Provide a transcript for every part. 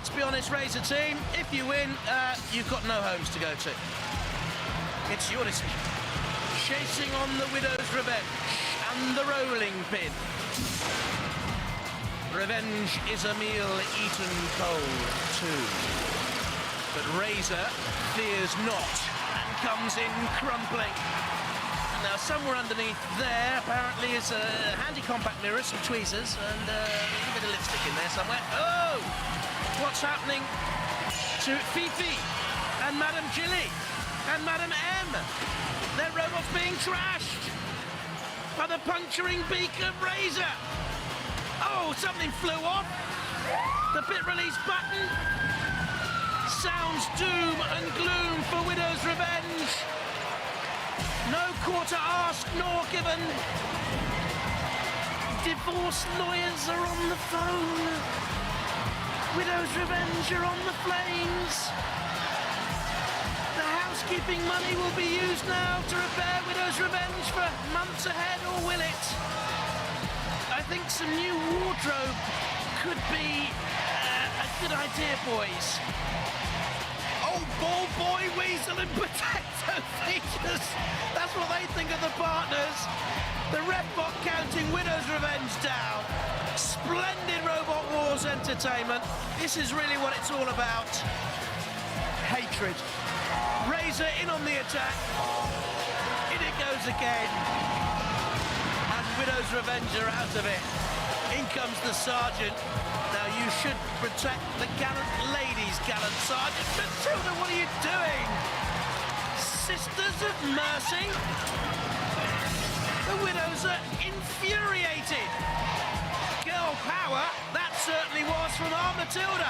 let's be honest, Razor team, if you win, you've got no homes to go to. It's your decision. Chasing on the Widow's Revenge and the rolling pin. Revenge is a meal eaten cold too. But Razor fears not and comes in crumpling. Now somewhere underneath there apparently is a handy compact mirror, some tweezers and a little bit of lipstick in there somewhere. Oh! What's happening to Fifi and Madame Gilly and Madame M? Their robot's being trashed by the puncturing beak of Razor. Oh, something flew off. The pit release button sounds doom and gloom for Widow's Revenge. No quarter asked nor given. Divorce lawyers are on the phone. Widow's Revenge are on the flames. The housekeeping money will be used now to repair Widow's Revenge for months ahead, or will it? I think some new wardrobe could be a good idea, boys. Oh, ball boy, weasel and potato features. That's what they think of the partners. The Refbot counting Widow's Revenge down. Splendid Robot Wars entertainment. This is really what it's all about. Hatred. Razor in on the attack. In it goes again. And Widow's Revenge are out of it. In comes the Sergeant. Now you should protect the gallant ladies, gallant Sergeant. Matilda, what are you doing? Sisters of Mercy? The Widows are infuriated. Girl power, that certainly was from our Matilda.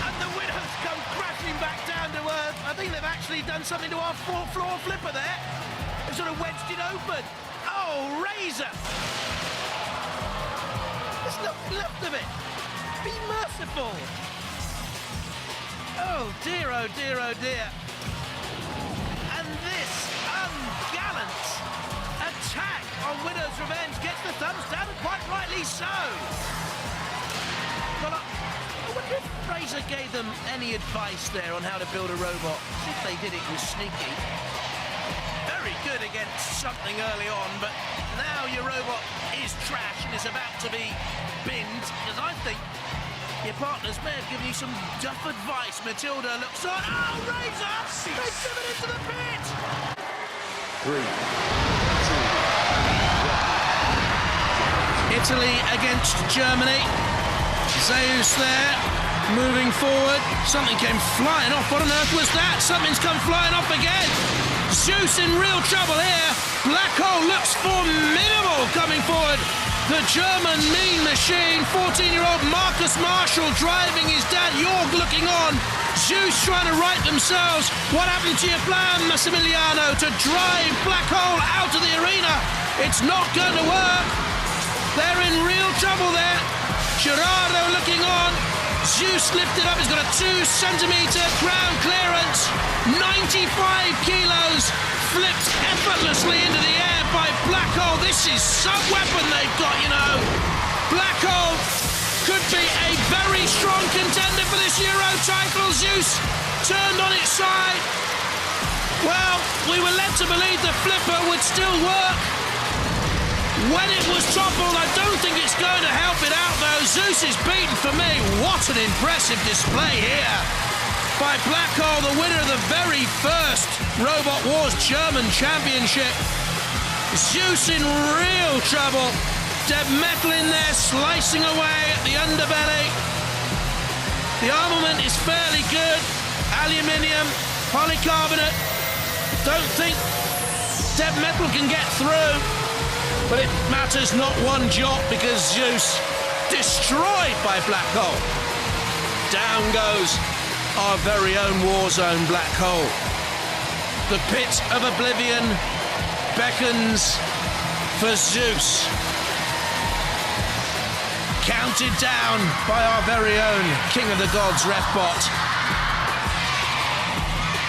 And the Widows come crashing back down to earth. I think they've actually done something to our fourth floor flipper there. They've sort of wedged it open. Oh, Razor! There's nothing left of it. Be merciful. Oh dear, oh dear, oh dear. And this ungallant attack on Widow's Revenge gets the thumbs down, and quite rightly so. Well, I wonder if Razor gave them any advice there on how to build a robot. If they did, it was sneaky. Very good against something early on, but now your robot is trash and is about to be binned, because I think your partners may have given you some duff advice. Matilda looks on. Oh, Razor! They've driven into the pit! 3, 2, 1. Italy against Germany. Zeus there, moving forward. Something came flying off. What on earth was that? Something's come flying off again. Zeus in real trouble here. Black Hole looks formidable coming forward. The German mean machine, 14-year-old Marcus Marshall driving his dad Jorg looking on. Zeus trying to right themselves. What happened to your plan, Massimiliano, to drive Black Hole out of the arena? It's not going to work. They're in real trouble there. Gerardo looking on. Zeus lifted up. He's got a 2-centimetre ground clearance. 95 kilos. Flipped effortlessly into the air by Black Hole. This is some weapon they've got, you know. Black Hole could be a very strong contender for this Euro title. Zeus turned on its side. Well, we were led to believe the flipper would still work. When it was toppled, I don't think it's going to help it out, though. Zeus is beaten for me. What an impressive display here by Black Hole, the winner of the very first Robot Wars German Championship. Zeus in real trouble. Dead metal in there, slicing away at the underbelly. The armament is fairly good. Aluminium, polycarbonate. Don't think dead metal can get through. But it matters not one jot, because Zeus destroyed by Black Hole. Down goes our very own Warzone Black Hole. The pit of oblivion beckons for Zeus. Counted down by our very own King of the Gods, Refbot.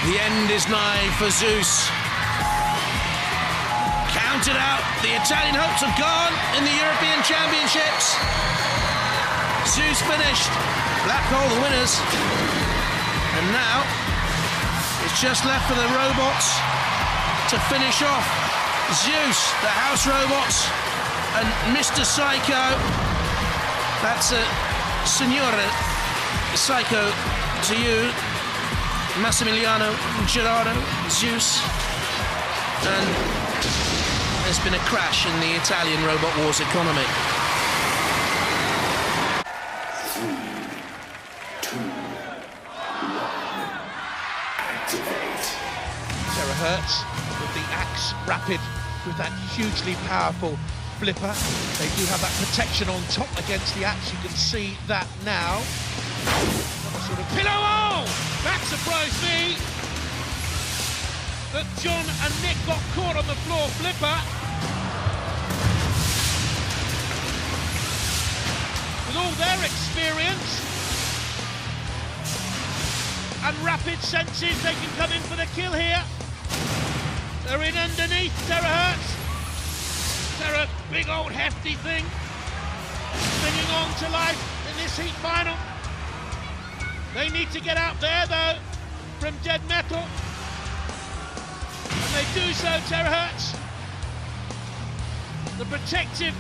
The end is nigh for Zeus. Counted out, the Italian hopes have gone in the European Championships. Zeus finished. Black Hole the winners. And now it's just left for the robots to finish off. Zeus, the house robots, and Mr. Psycho. That's a Signora Psycho to you, Massimiliano Gerardo, Zeus. And there's been a crash in the Italian Robot Wars economy. 3, 2, 1, activate. Terahertz with the axe rapid with that hugely powerful flipper. They do have that protection on top against the axe. You can see that now. Another sort of pillow. Oh! That surprised me. That John and Nick got caught on the floor flipper. With all their experience and rapid senses, they can come in for the kill here. They're in underneath Terahertz. Terra, big old hefty thing, clinging on to life in this heat final. They need to get out there though, from dead metal. And they do so, Terahertz. The protective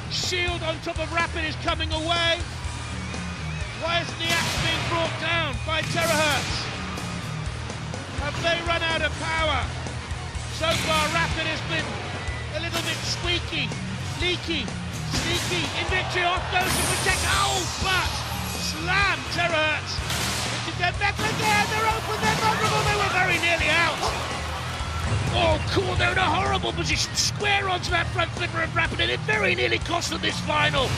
shield on top of Rapid is coming away. Why isn't the axe being brought down by Terahertz? Have they run out of power? So far, Rapid has been a little bit squeaky, leaky, sneaky. In victory, off goes to protect. Oh, but slam, Terahertz. Into dead metal again. They're open, they're vulnerable. They were very nearly out. Oh, cool, they're in a horrible position. Square onto that front flipper of Rapid, and it very nearly cost them this final.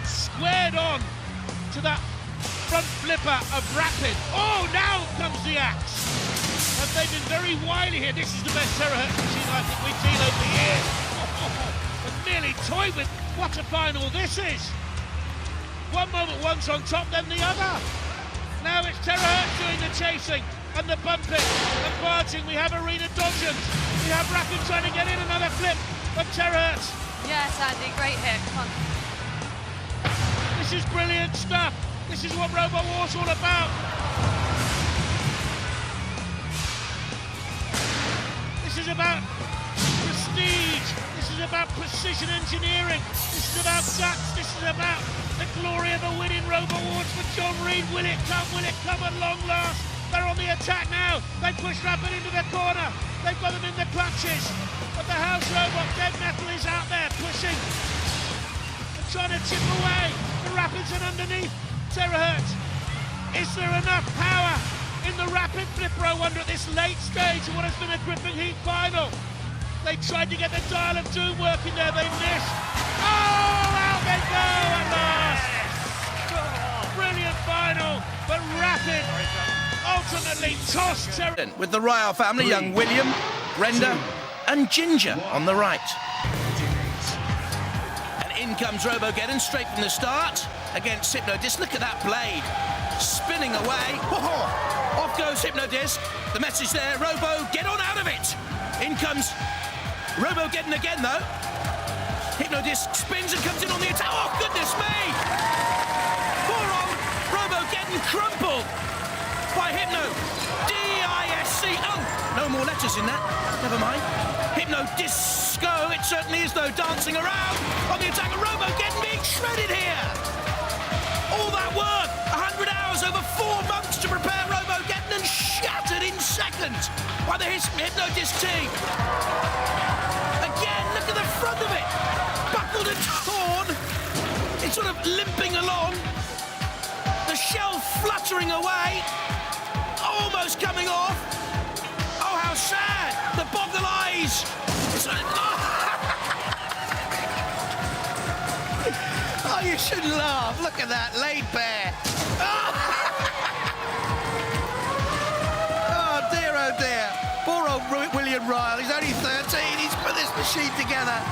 Squared on to that front flipper of Rapid. Oh, now comes the axe. Have they been very wily here? This is the best Terahertz machine I think we've seen over the years. And nearly toyed with what a final this is. One moment one's on top, then the other. Now it's Terahertz doing the chasing and the bumping and barging. We have Arena dodging. We have Rapid trying to get in, another flip of Terahertz. Yes, Andy, great hit. Come on. This is brilliant stuff. This is what Robo War's all about. This is about prestige. This is about precision engineering. This is about guts. This is about the glory of a winning Robo Wars for John Reed. Will it come? Will it come at long last? They're on the attack now. They push Rapid into the corner. They've got them in the clutches. But the house robot, Dead Metal, is out there pushing and trying to chip away the Rapids and underneath. Terahertz, is there enough power in the Rapid flipper, I wonder, at this late stage of what has been a gripping heat final? They tried to get the dial of doom working there, they missed. Oh, out they go at last! Brilliant final, but Rapid ultimately tossed Terahertz. With the Ryle family, young William, Brenda, and Ginger on the right. And in comes Robogeddon straight from the start against Hypnodisc. Look at that blade spinning away. Off goes Hypnodisc. The message there, Robo, get on out of it. In comes Robogeddon again though. Hypnodisc spins and comes in on the attack. Oh goodness me! Poor old Robogeddon crumpled by Hypno. D-I-S-C. Oh, no more letters in that. Never mind. Hypnodisco, it certainly is though, dancing around on the attack of Robogeddon being shredded here. All that work, 100 hours over 4 months to prepare Robogeddon and shattered in seconds by the Hypnodisc team. Again, look at the front of it. Buckled and torn. It's sort of limping along. The shell fluttering away. Almost coming off. Oh, how sad. The boggle eyes. It's like, oh, you shouldn't laugh. Look at that, laid bare. Oh, dear, oh, dear. Poor old William Ryle. He's only 13. He's put this machine together.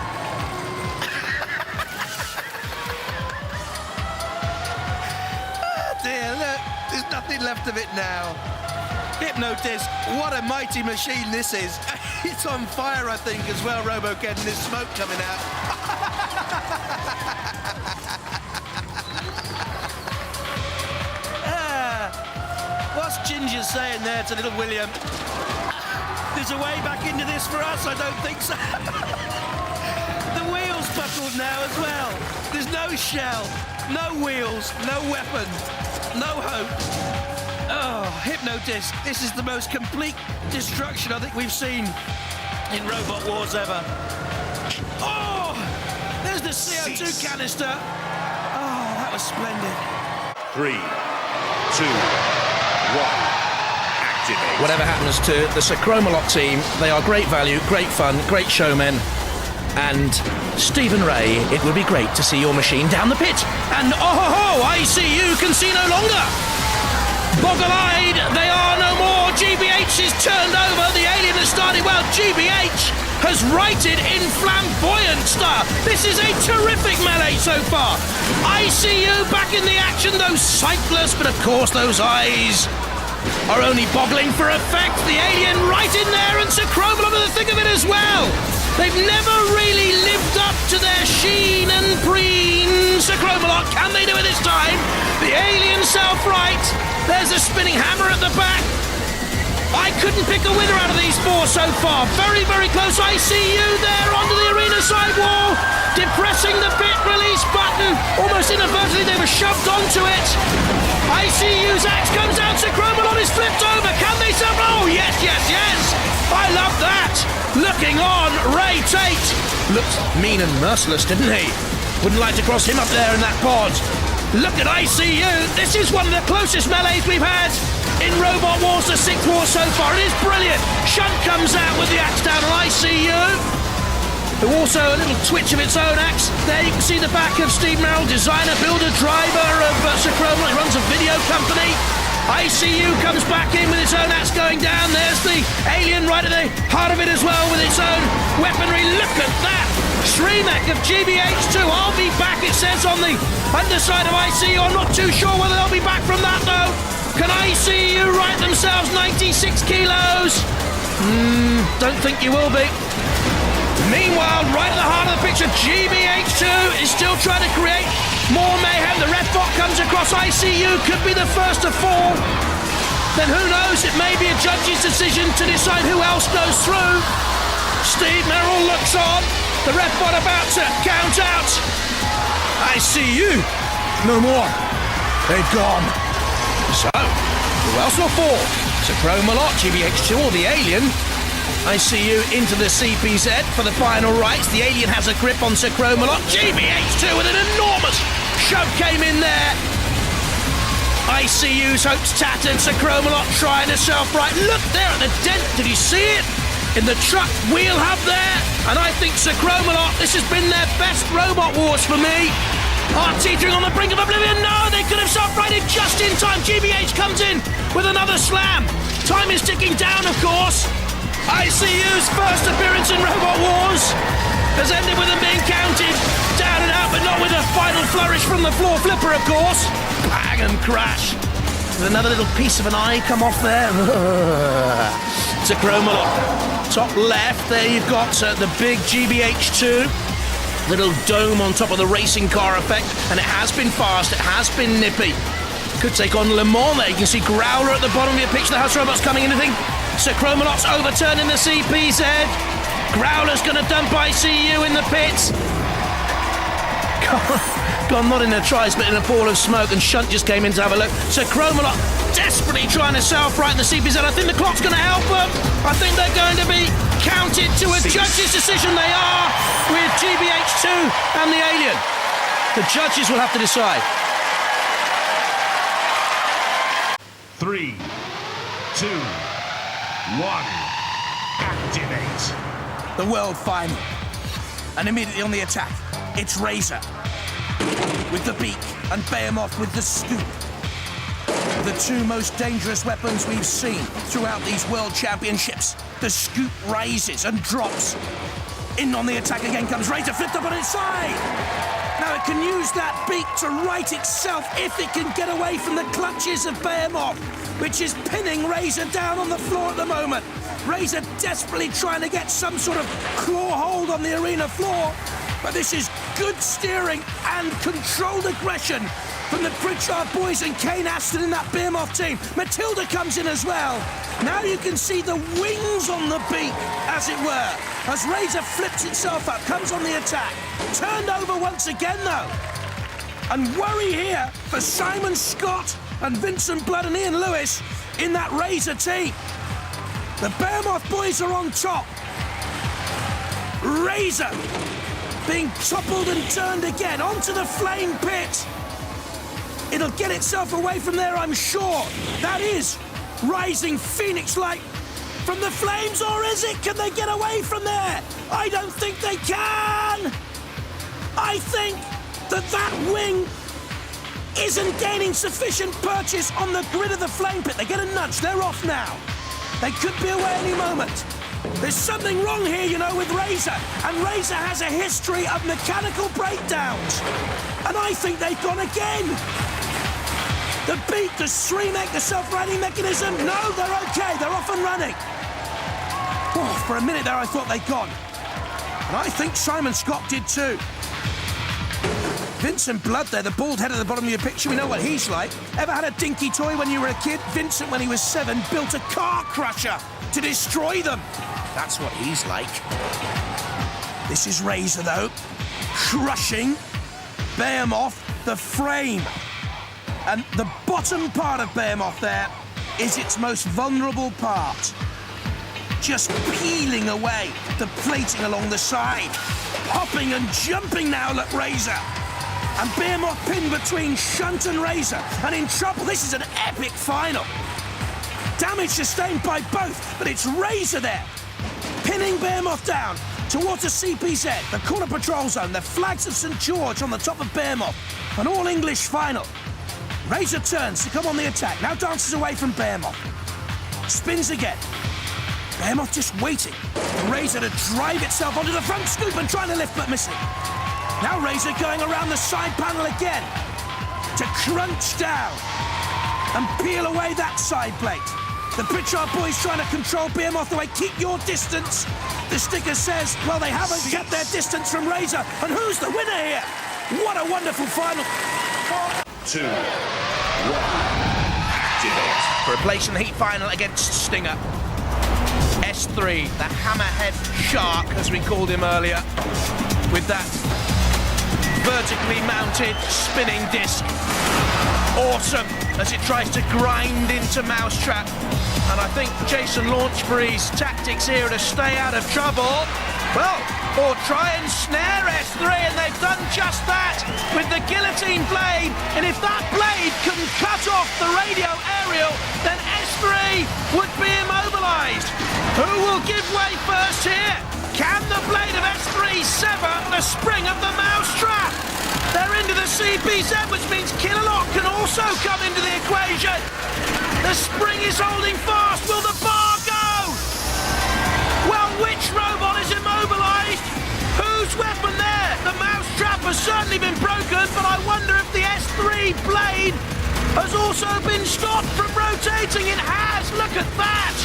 Oh, dear, look. There's nothing left of it now. Hypnodisc, what a mighty machine this is. It's on fire, I think, as well, Robo, getting this smoke coming out. What's Ginger saying there to little William? There's a way back into this for us? I don't think so. The wheels buckled now as well. There's no shell, no wheels, no weapon, no hope. Oh, Hypnodisc. This is the most complete destruction I think we've seen in Robot Wars ever. Oh, there's the CO2 canister. Oh, that was splendid. 3, 2, 1. Activate. Whatever happens to the Sacromalot team, they are great value, great fun, great showmen. And Stephen Ray, it would be great to see your machine down the pit. And ICU can see no longer. Boggle-eyed, they are no more. GBH is turned over. The alien has started well. GBH has righted in flamboyant style. This is a terrific melee so far. ICU back in the action, those sightless, but of course those eyes are only boggling for effect. The alien right in there, and Sacromalot in the thick of it as well. They've never really lived up to their sheen and preen. Sacromalot, can they do it this time? The alien self-right. There's a spinning hammer at the back. I couldn't pick a winner out of these four so far. Very, very close. ICU there onto the arena sidewall. Depressing the pit release button. Almost inadvertently, they were shoved onto it. ICU's axe comes out. Sacromalot is flipped over. Can they sell? Oh, yes, yes, yes. I love that. Looking on, Ray Tate. Looked mean and merciless, didn't he? Wouldn't like to cross him up there in that pod. Look at ICU. This is one of the closest melees we've had in Robot Wars, the 6th war so far. It is brilliant. Shunt comes out with the axe down on ICU. Who also a little twitch of its own axe. There you can see the back of Steve Merrill, designer, builder, driver of Sacromalot. He runs a video company. ICU comes back in with its own axe going down. There's the alien right at the heart of it as well with its own weaponry. Look at that. Shremek of GBH2. I'll be back, it says on the underside of ICU. I'm not too sure whether they'll be back from that though. Can ICU right themselves 96 kilos? Don't think you will be. Meanwhile, right at the heart of the picture, GBH2 is still trying to create more mayhem. The ref bot comes across. ICU could be the first to fall. Then who knows? It may be a judge's decision to decide who else goes through. Steve Merrill looks on. The ref bot about to count out. ICU, no more. They've gone. So, who else will fall? Sacromalot, GBH2 or the alien? ICU into the CPZ for the final rights. The alien has a grip on Sacromalot. GBH2 with an enormous shove came in there. ICU's hopes tattered. Sacromalot trying to self-right. Look there at the dent. Did you see it? In the truck wheel hub there. And I think Sacromalot, this has been their best Robot Wars for me. Teetering on the brink of oblivion. No, they could have self-righted just in time. GBH comes in with another slam. Time is ticking down, of course. ICU's first appearance in Robot Wars has ended with them being counted down and out, but not with a final flourish from the floor flipper, of course. Bang and crash. With another little piece of an eye come off there. Sacromalot. Top left, there you've got the big GBH2. Little dome on top of the racing car effect, and it has been fast, it has been nippy. Could take on Le Mans there. You can see Growler at the bottom of your picture. The House Robots coming in, I think. Sacromalot's overturning the CPZ. Growler's going to dump ICU in the pits. Gone not in a trice, but in a pool of smoke, and Shunt just came in to have a look. Sacromalot desperately trying to self-right in the CPZ. I think the clock's going to help them. I think they're going to be counted to a judge's decision. They are with GBH2 and the alien. The judges will have to decide. 3, 2, 1. Activate. The world final. And immediately on the attack, it's Razor with the beak and Behemoth with the scoop. The two most dangerous weapons we've seen throughout these world championships. The scoop raises and drops. In on the attack again comes Razor, flipped up on its side. Now it can use that beak to right itself if it can get away from the clutches of Behemoth, which is pinning Razor down on the floor at the moment. Razor desperately trying to get some sort of claw hold on the arena floor. But this is good steering and controlled aggression from the Pritchard boys and Kane Aston in that Behemoth team. Matilda comes in as well. Now you can see the wings on the beak, as it were, as Razor flips itself up, comes on the attack. Turned over once again, though. And worry here for Simon Scott and Vincent Blood and Ian Lewis in that Razor team. The Behemoth boys are on top. Razor being toppled and turned again onto the flame pit. It'll get itself away from there, I'm sure. That is rising phoenix-like from the flames, or is it? Can they get away from there? I don't think they can. I think that wing isn't gaining sufficient purchase on the grid of the flame pit. They get a nudge. They're off now. They could be away any moment. There's something wrong here, you know, with Razor. And Razor has a history of mechanical breakdowns. And I think they've gone again. The beat, the streamek, the self-righting mechanism. No, they're okay. They're off and running. Oh, for a minute there, I thought they'd gone. And I think Simon Scott did too. Vincent Blood there, the bald head at the bottom of your picture, we know what he's like. Ever had a dinky toy when you were a kid? Vincent, when he was 7, built a car crusher to destroy them. That's what he's like. This is Razor, though, crushing Behemoth, the frame. And the bottom part of Behemoth there is its most vulnerable part. Just peeling away the plating along the side. Hopping and jumping now, look, Razor. And Behemoth pinned between Shunt and Razor, and in trouble. This is an epic final. Damage sustained by both, but it's Razor there, pinning Behemoth down towards the CPZ, the corner patrol zone, the flags of St. George on the top of Behemoth. An all-English final. Razor turns to come on the attack, now dances away from Behemoth. Spins again. Behemoth just waiting for Razor to drive itself onto the front scoop and trying to lift, but missing. Now Razor going around the side panel again to crunch down and peel away that side plate. The Pritchard boys trying to control Behemoth away. Keep your distance. The sticker says, well, they haven't kept their distance from Razor. And who's the winner here? What a wonderful final. 2, 1, activate. For a place in the heat final against Stinger. S3, the hammerhead shark, as we called him earlier, with that vertically mounted spinning disc. Awesome as it tries to grind into Mousetrap. And I think Jason Launchbury's tactics here are to stay out of trouble. Well, or try and snare S3, and they've done just that with the guillotine blade. And if that blade can cut off the radio aerial, then S3 would be immobilized. Who will give way first here? Can the blade of S3 sever the spring of the Mousetrap? They're into the CPZ, which means Killalot can also come into the equation. The spring is holding fast. Will the bar go? Well, which robot is immobilized? Whose weapon there? The Mousetrap has certainly been broken, but I wonder if the S3 blade has also been stopped from rotating. It has. Look at that.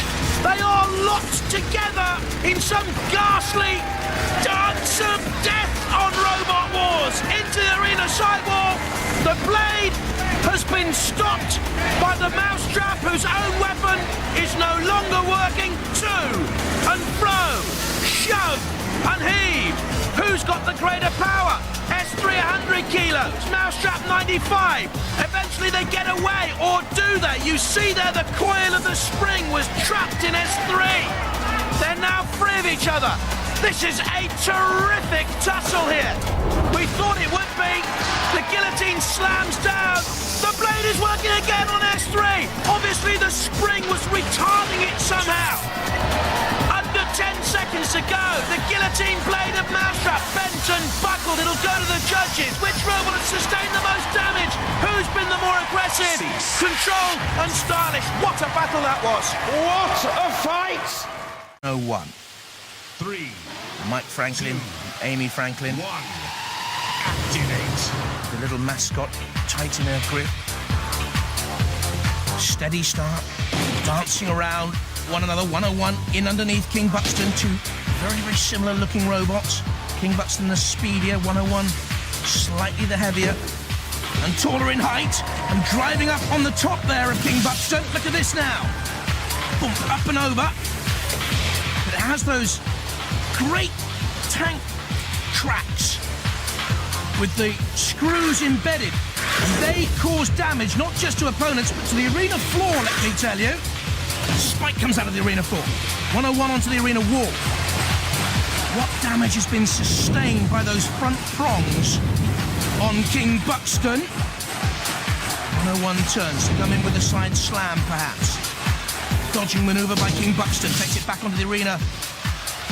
They are locked together in some ghastly dance of death on Robot Wars. Into the arena sidewall. The blade has been stopped by the Mousetrap, whose own weapon is no longer working. To and fro, shove and heave. Who's got the greater power? S3 100 kilos, Mousetrap 95. Eventually they get away, or do they? You see there the coil of the spring was trapped in S3. They're now free of each other. This is a terrific tussle here. We thought it would be. The guillotine slams down. The blade is working again on S3. Obviously the spring was retarding it somehow. Under 10 seconds to go. The guillotine blade of Mousetrap bent and buckled. It'll go to the judges. Which robot has sustained the most damage? Who's been the more aggressive? Controlled and stylish. What a battle that was. What a fight! 0-1. 3, Mike Franklin, Amy Franklin. 1, activate. The little mascot tight in her grip. Steady start. Dancing around. one another. 101 in underneath King Buxton. Two very, very similar looking robots. King Buxton the speedier, 101 slightly the heavier and taller in height, and driving up on the top there of King Buxton. Look at this now. Boom, up and over. But it has those great tank tracks with the screws embedded. They cause damage not just to opponents but to the arena floor, let me tell you. Spike comes out of the arena floor. 101 onto the arena wall. What damage has been sustained by those front prongs on King Buxton? 101 turns to come in with a side slam, perhaps. Dodging manoeuvre by King Buxton, takes it back onto the arena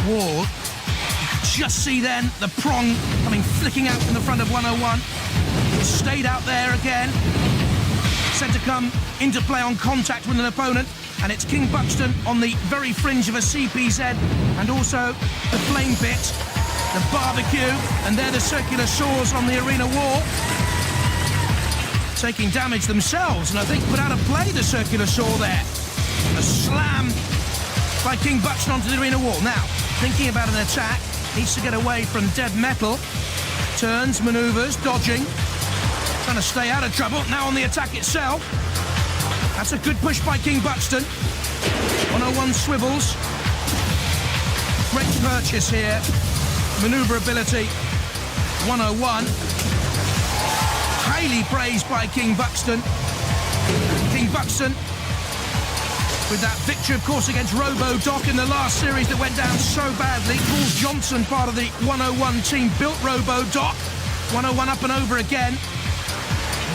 wall. You can just see then the prong coming flicking out from the front of 101. Stayed out there again. Said to come into play on contact with an opponent. And it's King Buxton on the very fringe of a CPZ, and also the flame pit, the barbecue, and they're the circular saws on the arena wall. Taking damage themselves, and I think put out of play the circular saw there. A slam by King Buxton onto the arena wall. Now, thinking about an attack, needs to get away from dead metal. Turns, manoeuvres, dodging, trying to stay out of trouble. Now on the attack itself. That's a good push by King Buxton. 101 swivels. Great purchase here. Manoeuvrability. 101. Highly praised by King Buxton. King Buxton with that victory, of course, against Robo Doc in the last series that went down so badly. Paul Johnson, part of the 101 team, built Robo Doc. 101 up and over again.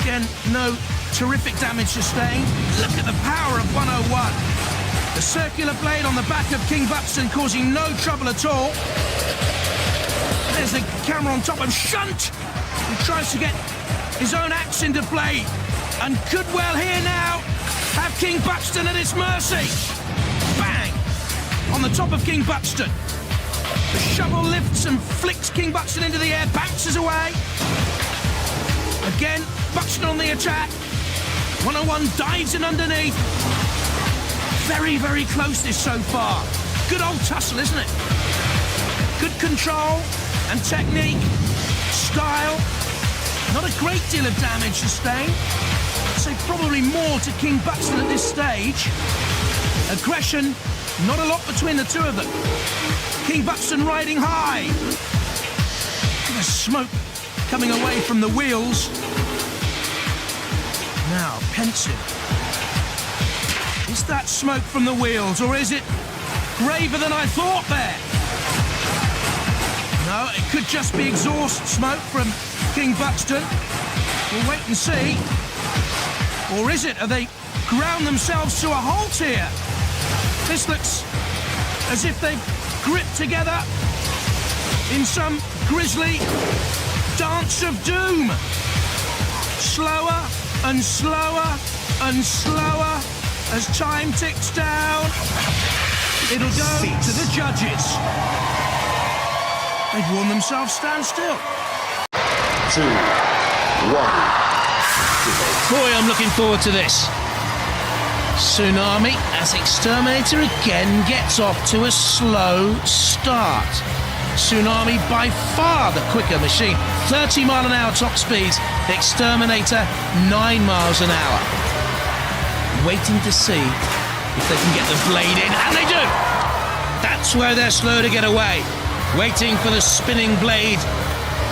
Again, no terrific damage sustained. Look at the power of 101. The circular blade on the back of King Buxton causing no trouble at all. There's the camera on top of Shunt, who tries to get his own axe into play, and could well here now have King Buxton at its mercy. Bang! On the top of King Buxton. The shovel lifts and flicks King Buxton into the air, bounces away. Again, Buxton on the attack. 101 dives in underneath. Very, very close this so far. Good old tussle, isn't it? Good control and technique, style. Not a great deal of damage sustained. I'd say probably more to King Buxton at this stage. Aggression, not a lot between the two of them. King Buxton riding high. The smoke coming away from the wheels. Now, pensive. Is that smoke from the wheels, or is it graver than I thought there? No, it could just be exhaust smoke from King Buxton. We'll wait and see. Or is it? Are they ground themselves to a halt here? This looks as if they've gripped together in some grisly dance of doom. Slower and slower and slower as time ticks down. It'll go to the judges. They've worn themselves stand still. 2, 1. Boy, I'm looking forward to this. Tsunami, as Exterminator again gets off to a slow start. Tsunami by far the quicker machine. 30 mile an hour top speeds. Exterminator 9 miles an hour. Waiting to see if they can get the blade in, and they do! That's where they're slow to get away. Waiting for the spinning blade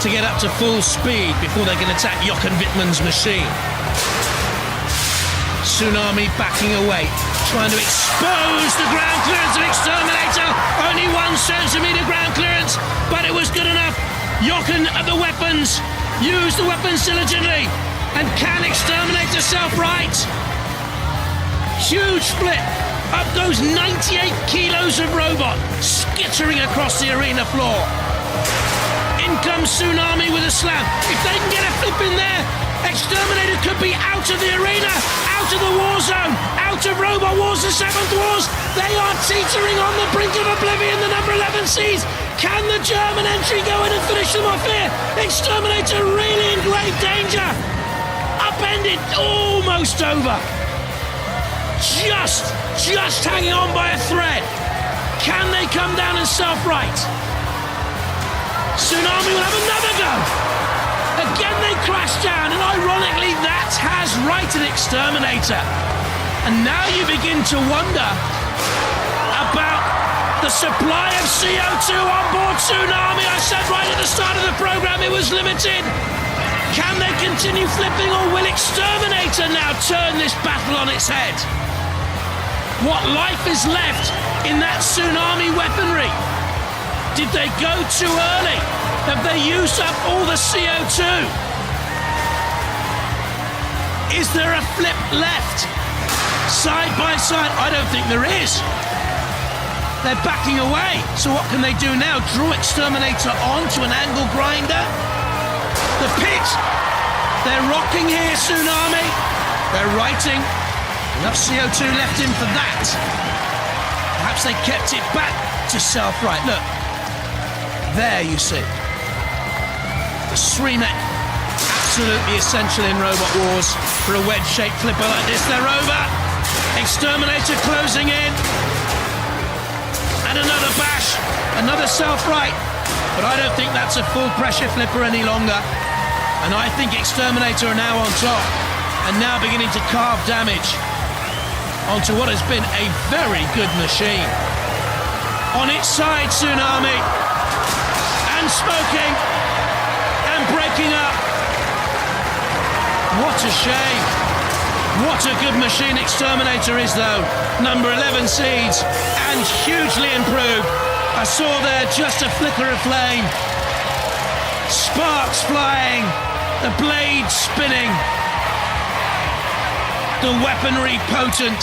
to get up to full speed before they can attack Jochen Wittmann's machine. Tsunami backing away, trying to expose the ground clearance of Exterminator. Only 1 centimetre ground clearance, but it was good enough. Jochen at the weapons, used the weapons diligently, and can Exterminator self-right. Huge flip. Up goes 98 kilos of robot, skittering across the arena floor. In comes Tsunami with a slam. If they can get a flip in there, Exterminator could be out of the arena, out of the war zone, out of Robo Wars, the 7th Wars. They are teetering on the brink of oblivion, the number 11 seeds. Can the German entry go in and finish them off here? Exterminator really in grave danger. Upended, almost over. just hanging on by a thread. Can they come down and self-right? Tsunami will have another go. Again they crash down, and ironically that has righted Exterminator. And now you begin to wonder about the supply of CO2 on board Tsunami. I said right at the start of the program it was limited. Can they continue flipping, or will Exterminator now turn this battle on its head? What life is left in that Tsunami weaponry? Did they go too early? Have they used up all the CO2? Is there a flip left? Side by side? I don't think there is. They're backing away. So what can they do now? Draw Exterminator onto an angle grinder? The pit! They're rocking here, Tsunami. They're righting. Enough CO2 left in for that. Perhaps they kept it back to self-right. Look. There you see. The Sreemet, absolutely essential in Robot Wars. For a wedge-shaped flipper like this, they're over. Exterminator closing in. And another bash. Another self-right. But I don't think that's a full pressure flipper any longer. And I think Exterminator are now on top. And now beginning to carve damage onto what has been a very good machine. On its side, Tsunami. And smoking. And breaking up. What a shame. What a good machine Exterminator is, though. Number 11 seeds. And hugely improved. I saw there just a flicker of flame. Sparks flying. The blade spinning. The weaponry potent.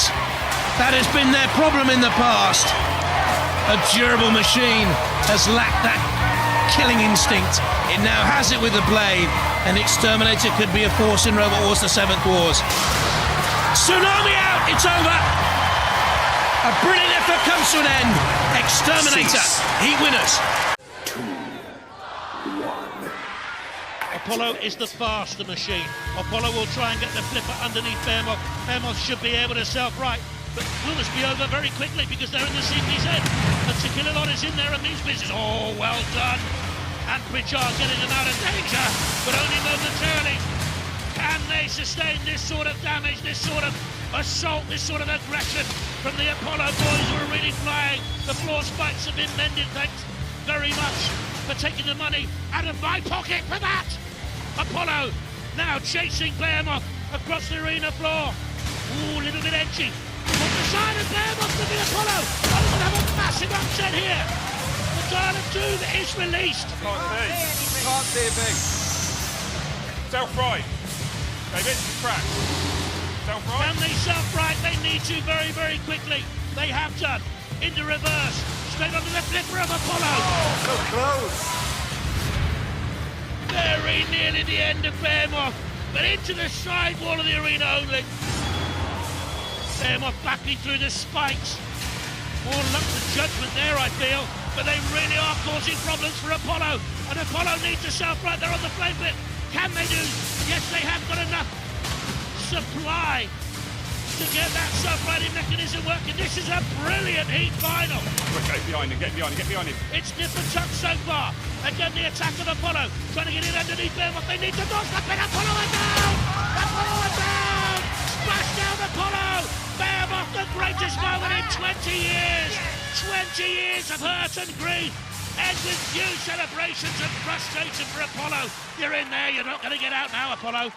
That has been their problem in the past. A durable machine has lacked that killing instinct. It now has it with the blade, and Exterminator could be a force in Robot Wars, the 7th Wars. Tsunami out, it's over. A brilliant effort comes to an end. Exterminator, heat winners. 2, 1. Apollo is the faster machine. Apollo will try and get the flipper underneath Behemoth. Behemoth should be able to self-right, but will this be over very quickly because they're in the CPZ? And Tequilon is in there and means business. Oh, well done. And Pritchard getting them out of danger, but only momentarily. Can they sustain this sort of damage, this sort of assault, this sort of aggression from the Apollo boys who are really flying? The floor spikes have been mended, thanks very much for taking the money out of my pocket for that. Apollo now chasing Behemoth across the arena floor. Ooh, a little bit edgy. On the side of Behemoth to the Apollo. Oh, we're going to have a massive upset here. The dial of doom is released. Can't see a thing. Self-right. David, crack. Self-right. Can they self-right? They need to very, very quickly. They have done. Into reverse. Straight onto the flipper of Apollo. Oh, so close. Very nearly the end of Behemoth, but into the side wall of the arena only. Behemoth backing through the spikes. More luck than judgment there, I feel, but they really are causing problems for Apollo. And Apollo needs to self-right there on the flame flip. Can they do? Yes, they have got enough supply to get that self-righting mechanism working. This is a brilliant heat final. Get behind him, get behind him, get behind him. It's nip and tuck so far. Again, the attack of Apollo, trying to get in underneath Behemoth. They need to dodge the pin. Apollo are down! Apollo are down! Smash down Apollo! Behemoth, the greatest moment in 20 years! 20 years of hurt and grief! End with few celebrations and frustration for Apollo. You're in there, you're not going to get out now, Apollo.